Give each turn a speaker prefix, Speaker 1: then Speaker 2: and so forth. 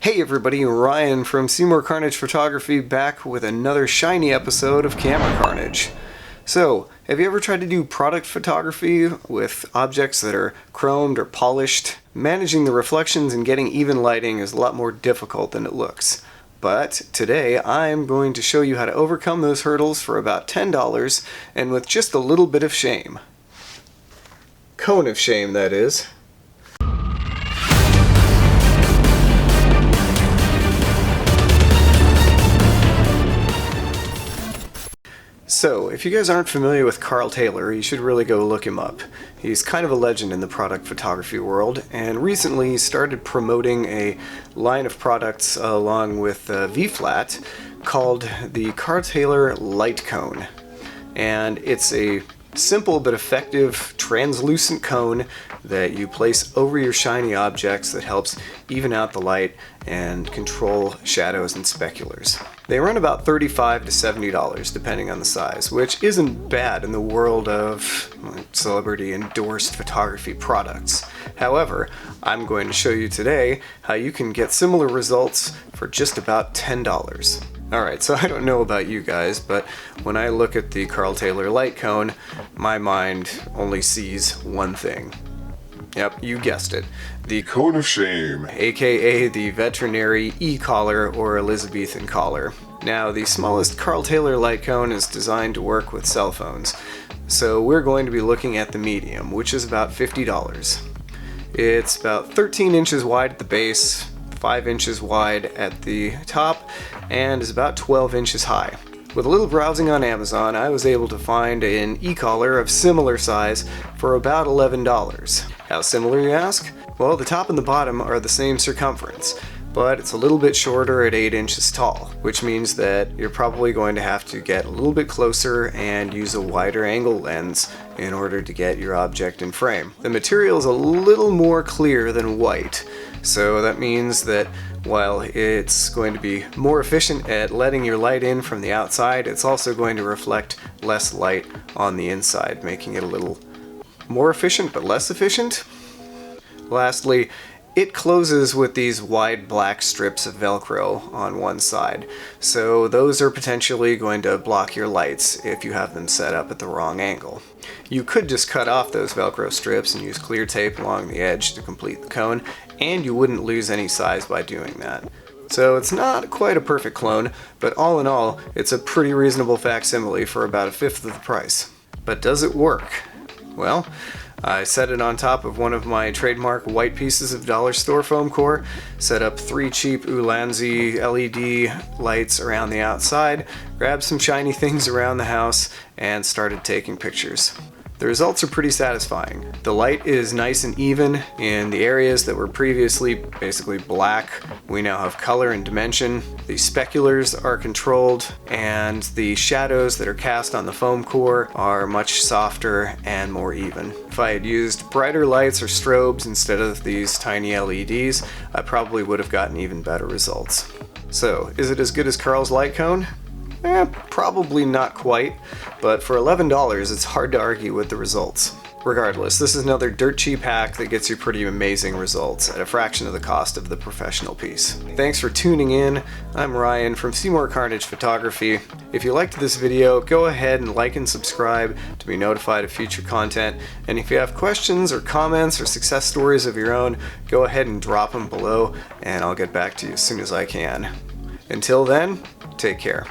Speaker 1: Hey everybody, Ryan from Seymoure Carnage Photography back with another shiny episode of Camera Carnage. So, have you ever tried to do product photography with objects that are chromed or polished? Managing the reflections and getting even lighting is a lot more difficult than it looks. But today I'm going to show you how to overcome those hurdles for about $10 and with just a little bit of shame. Cone of shame, that is. So, if you guys aren't familiar with Karl Taylor, you should really go look him up. He's kind of a legend in the product photography world, and recently he started promoting a line of products along with V-Flat called the Karl Taylor Light Cone. And it's a simple but effective translucent cone that you place over your shiny objects that helps even out the light and control shadows and speculars. They run about $35 to $70 depending on the size, which isn't bad in the world of celebrity endorsed photography products. However, I'm going to show you today how you can get similar results for just about $10. Alright, so I don't know about you guys, but when I look at the Karl Taylor Light Cone, my mind only sees one thing. Yep, you guessed it. The
Speaker 2: Cone of Shame,
Speaker 1: aka the veterinary E-collar or Elizabethan collar. Now, the smallest Karl Taylor Light Cone is designed to work with cell phones, so we're going to be looking at the medium, which is about $50. It's about 13 inches wide at the base, 5 inches wide at the top, and is about 12 inches high. With a little browsing on Amazon, I was able to find an e-collar of similar size for about $11. How similar, you ask? Well, the top and the bottom are the same circumference, but it's a little bit shorter at 8 inches tall, which means that you're probably going to have to get a little bit closer and use a wider angle lens in order to get your object in frame. The material is a little more clear than white, so that means that while it's going to be more efficient at letting your light in from the outside, it's also going to reflect less light on the inside, making it a little more efficient but less efficient. Lastly, it closes with these wide black strips of Velcro on one side, so those are potentially going to block your lights if you have them set up at the wrong angle. You could just cut off those Velcro strips and use clear tape along the edge to complete the cone, and you wouldn't lose any size by doing that. So it's not quite a perfect clone, but all in all, it's a pretty reasonable facsimile for about 1/5 of the price. But does it work? Well, I set it on top of one of my trademark white pieces of dollar store Foamcore, set up 3 cheap Ulanzi LED lights around the outside, grabbed some shiny things around the house, and started taking pictures. The results are pretty satisfying. The light is nice and even. In the areas that were previously basically black, we now have color and dimension. The speculars are controlled, and the shadows that are cast on the foam core are much softer and more even. If I had used brighter lights or strobes instead of these tiny LEDs, I probably would have gotten even better results. So, is it as good as Karl's Light Cone? Probably not quite, but for $11 it's hard to argue with the results. Regardless, this is another dirt cheap hack that gets you pretty amazing results at a fraction of the cost of the professional piece. Thanks for tuning in. I'm Ryan from Seymoure Carnage Photography. If you liked this video, go ahead and like and subscribe to be notified of future content. And if you have questions or comments or success stories of your own, go ahead and drop them below and I'll get back to you as soon as I can. Until then, take care.